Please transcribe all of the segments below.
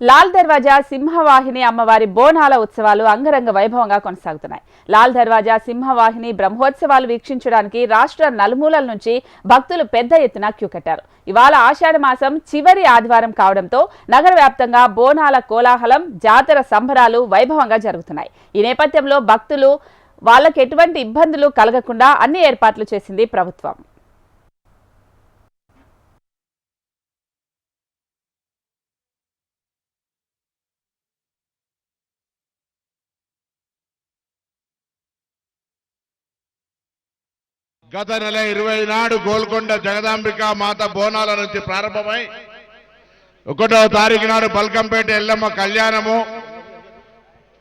లాల్ దర్వాజా సింహవాహిని అమ్మవారి బోనాల ఉత్సవాలు అంగరంగ వైభవంగా కొనసాగుతున్నాయి. లాల్ దర్వాజా సింహవాహిని బ్రహ్మోత్సవాలు వీక్షించడానికి రాష్ట్ర నలుమూలల నుంచి భక్తులు పెద్ద ఎత్తున క్యూ కట్టారు. ఇవాళ ఆషాఢ మాసం చివరి ఆదివారం కావడంతో నగర వ్యాప్తంగా బోనాల కోలాహలం, జాతర సంబరాలు వైభవంగా జరుగుతున్నాయి. ఈ నేపథ్యంలో భక్తులు వాళ్ళకి ఎటువంటి ఇబ్బందులు కలగకుండా అన్ని ఏర్పాట్లు చేసింది ప్రభుత్వం. గత నెల 20 నాడు గోల్కొండ జగదాంబిక మాత బోనాల నుంచి ప్రారంభమై 1వ తారీఖు నాడు బల్కంపేట ఎల్లమ్మ కళ్యాణము,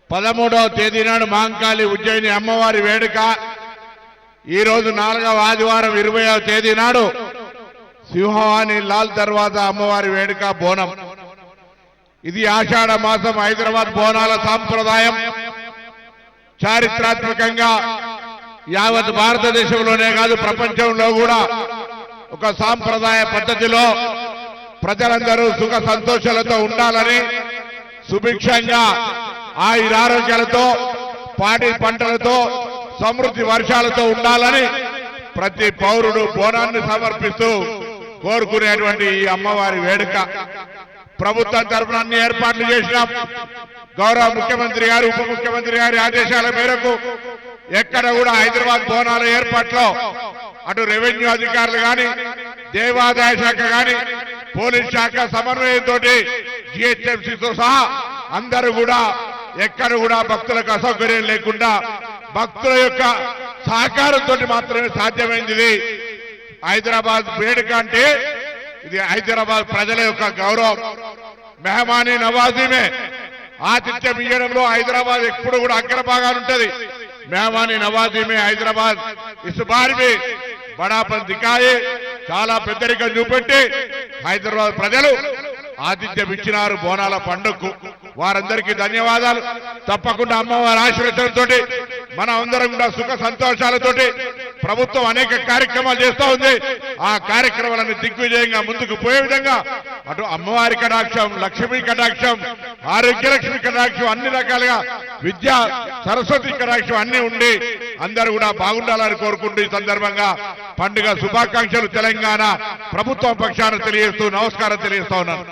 13వ తేదీ నాడు మాంకాళి ఉజ్జయిని అమ్మవారి వేడుక, ఈ రోజు 4వ ఆదివారం 20వ తేదీ నాడు సింహవాహిని లాల్ దర్వాజా అమ్మవారి వేడుక బోనం. ఇది ఆషాఢ మాసం హైదరాబాద్ బోనాల సాంప్రదాయం. చారిత్రాత్మకంగా యావత్ భారతదేశంలోనే కాదు ప్రపంచంలో కూడా ఒక సాంప్రదాయ పద్ధతిలో ప్రజలందరూ సుఖ సంతోషాలతో ఉండాలని, సుభిక్షంగా ఆయురారోగ్యాలతో, పాడి పంటలతో, సమృద్ధి వర్షాలతో ఉండాలని ప్రతి పౌరుడు బోనాన్ని సమర్పిస్తూ కోరుకునేటువంటి ఈ అమ్మవారి వేడుక ప్రభుత్వం తరఫున అన్ని ఏర్పాట్లు చేసినాం. గౌరవ ముఖ్యమంత్రి గారు, ఉప ముఖ్యమంత్రి గారి ఆదేశాల మేరకు ఎక్కడ కూడా హైదరాబాద్ బోనాల ఏర్పాట్లో అటు రెవెన్యూ అధికారులు కానీ, దేవాదాయ శాఖ కానీ, పోలీస్ శాఖ సమన్వయంతో జిహెచ్ఎంసీతో సహా అందరూ కూడా ఎక్కడ కూడా భక్తులకు అసౌకర్యం లేకుండా భక్తుల యొక్క సహకారంతో మాత్రమే సాధ్యమైంది. హైదరాబాద్ వేడుక అంటే ఇది హైదరాబాద్ ప్రజల యొక్క గౌరవం. మెహమానీ నవాజీమే ఆతిథ్యం ఇవ్వడంలో హైదరాబాద్ ఎప్పుడు కూడా అగ్రభాగాలుంటది. मेहमानी नवाजी में हैदराबाद इस बार भी बड़ापन दिखाए చాలా పెద్దరికం చూపెట్టి హైదరాబాద్ ప్రజలు ఆతిథ్యం ఇచ్చినారు బోనాల పండుగకు. వారందరికీ ధన్యవాదాలు. తప్పకుండా అమ్మవారి ఆశీర్వాదంతో మన అందరం కూడా సుఖ సంతోషాలతోటి ప్రభుత్వం అనేక కార్యక్రమాలు చేస్తూ ఉంది. ఆ కార్యక్రమాలను దిగ్విజయంగా ముందుకు పోయే విధంగా అటు అమ్మవారి కటాక్షం, లక్ష్మీ కటాక్షం, ఆరోగ్యలక్ష్మి కటాక్షం, అన్ని రకాలుగా విద్యా సరస్వతి కటాక్షం అన్ని ఉండి అందరూ కూడా బాగుండాలని కోరుకుంటూ ఈ సందర్భంగా పండుగ శుభాకాంక్షలు తెలంగాణ ప్రభుత్వం పక్షాన తెలియజేస్తూ నమస్కారం తెలియజేస్తా ఉన్నాను.